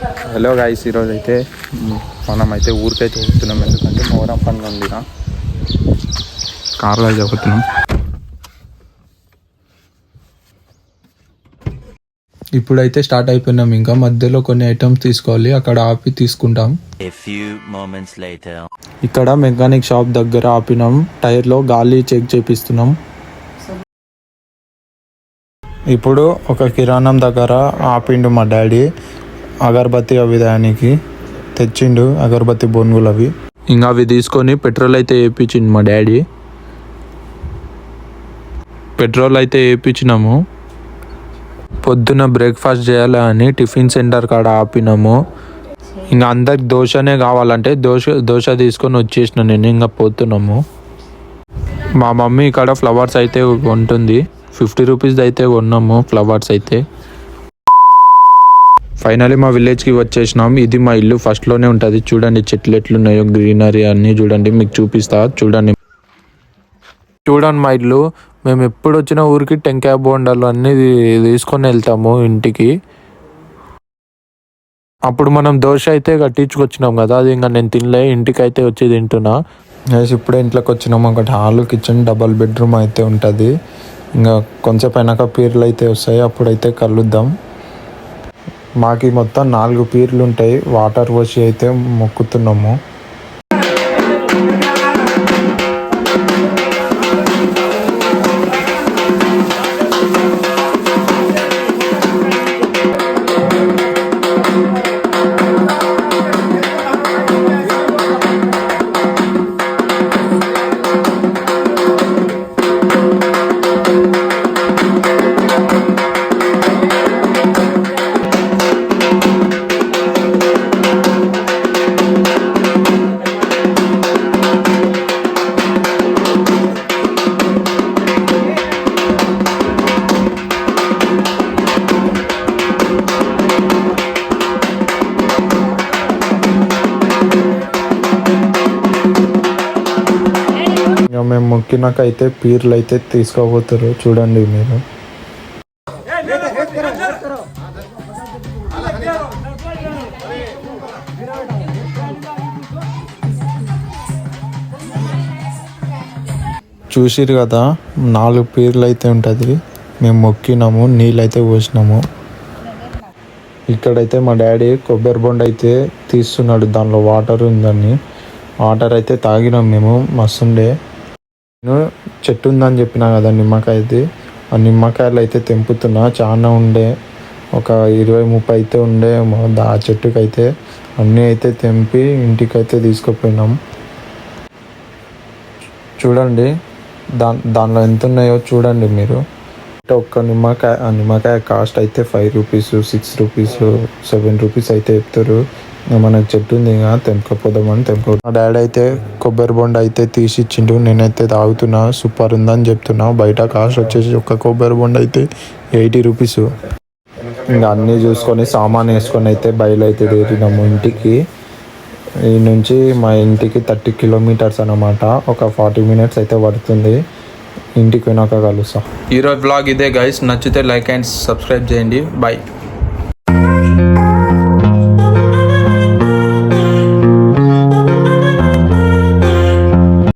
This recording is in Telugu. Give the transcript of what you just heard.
హలో గాయ్స్, ఈరోజు అయితే మనం అయితే ఊరికైతే వెళ్తున్నాం. ఎందుకంటే మొహరం పండుగ ఉంది, కార్లో చెబుతున్నాం. ఇప్పుడైతే స్టార్ట్ అయిపోయినాం. ఇంకా మధ్యలో కొన్ని ఐటమ్స్ తీసుకోవాలి, అక్కడ ఆపి తీసుకుంటాం. ఇక్కడ మెకానిక్ షాప్ దగ్గర ఆపినాం. టైర్లో గాలి చెక్ చేపిస్తున్నాం. ఇప్పుడు ఒక కిరాణం దగ్గర ఆపిండు మా డాడీ. అగరబత్తి అవి దానికి తెచ్చిండు, అగరబత్తి బొనుగులు అవి. ఇంకా అవి తీసుకొని పెట్రోల్ అయితే వేయించిండు మా డాడీ. పెట్రోల్ అయితే వేయించినాము. పొద్దున్న బ్రేక్ఫాస్ట్ చేయాలి అని టిఫిన్ సెంటర్ కాడ ఆపినాము. ఇంకా అందరికి దోశనే కావాలంటే దోశ తీసుకొని వచ్చేసిన నేను. ఇంకా పోతున్నాము. మా మమ్మీ ఇక్కడ ఫ్లవర్స్ అయితే కొంటుంది. 50 రూపీస్ అయితే కొన్నాము ఫ్లవర్స్ అయితే. ఫైనలీ మా విలేజ్కి వచ్చేసినాం. ఇది మా ఇల్లు ఫస్ట్లోనే ఉంటుంది. చూడండి చెట్లు ఎట్లున్నాయో, గ్రీనరీ అన్నీ చూడండి. మీకు చూపిస్తా చూడండి. మా ఇల్లు. మేము ఎప్పుడు వచ్చిన ఊరికి టెంకాయ బోండాలు అన్నీ తీసుకొని వెళ్తాము ఇంటికి. అప్పుడు మనం దోశ అయితే కట్టించుకొచ్చినాం కదా, అది ఇంకా నేను తినలే, ఇంటికి అయితే వచ్చి తింటున్నా. ఇప్పుడే ఇంట్లోకి వచ్చినాము. ఒకటి హాల్, కిచెన్, డబల్ బెడ్రూమ్ అయితే ఉంటుంది. ఇంకా కొంచెం అయినాక పీర్లు అయితే వస్తాయి, అప్పుడైతే కలుద్దాం. మాకు మొత్తం 4 పీర్లు ఉంటాయి. వాటర్ పోసి అయితే మొక్కుతున్నాము. మేము మొక్కినాకైతే పీర్లు అయితే తీసుకోబోతారు, చూడండి మీరు. చూసిరు కదా, 4 పీర్లు అయితే ఉంటుంది. మేము మొక్కినాము, నీళ్ళు అయితే పోసినాము. ఇక్కడైతే మా డాడీ కొబ్బరి బొండ అయితే తీస్తున్నాడు. దానిలో వాటర్ ఉందని వాటర్ అయితే తాగినాం మేము. మస్తుండే. నేను చెట్టు ఉందని చెప్పినా కదా నిమ్మకాయది, ఆ నిమ్మకాయలు అయితే తెంపుతున్నా. చాలా ఉండే, ఒక 20-30 అయితే ఉండే. ఆ చెట్టుకైతే అన్నీ అయితే తెంపి ఇంటికైతే తీసుకుపోయినాం. చూడండి దానిలో ఎంత ఉన్నాయో చూడండి మీరు. ఒక్క నిమ్మకాయ కాస్ట్ అయితే 5 రూపీస్, 6 రూపీస్, 7 రూపీస్ అయితే చెప్తారు. మనకు చెట్టు ఉంది ఇంకా తెంపకపోదామని మా డాడీ అయితే కొబ్బరి బొండ అయితే తీసి ఇచ్చిండు. నేనైతే తాగుతున్నా, సూపర్ ఉందని చెప్తున్నా. బయట కాస్ట్ వచ్చేసి ఒక్క కొబ్బరి బొండ అయితే 80 రూపీస్. ఇంకా అన్నీ చూసుకొని సామాన్ వేసుకొని అయితే బయలుైతే తీరినాము ఇంటికి. ఈ నుంచి మా ఇంటికి 30 కిలోమీటర్స్ అన్నమాట. ఒక 40 మినిట్స్ అయితే పడుతుంది. ఇంటికి పోయినాక కలుస్తాం. ఈరోజు వ్లాగ్ ఇదే గైస్. నచ్చితే లైక్ అండ్ సబ్స్క్రైబ్ చేయండి. బాయ్.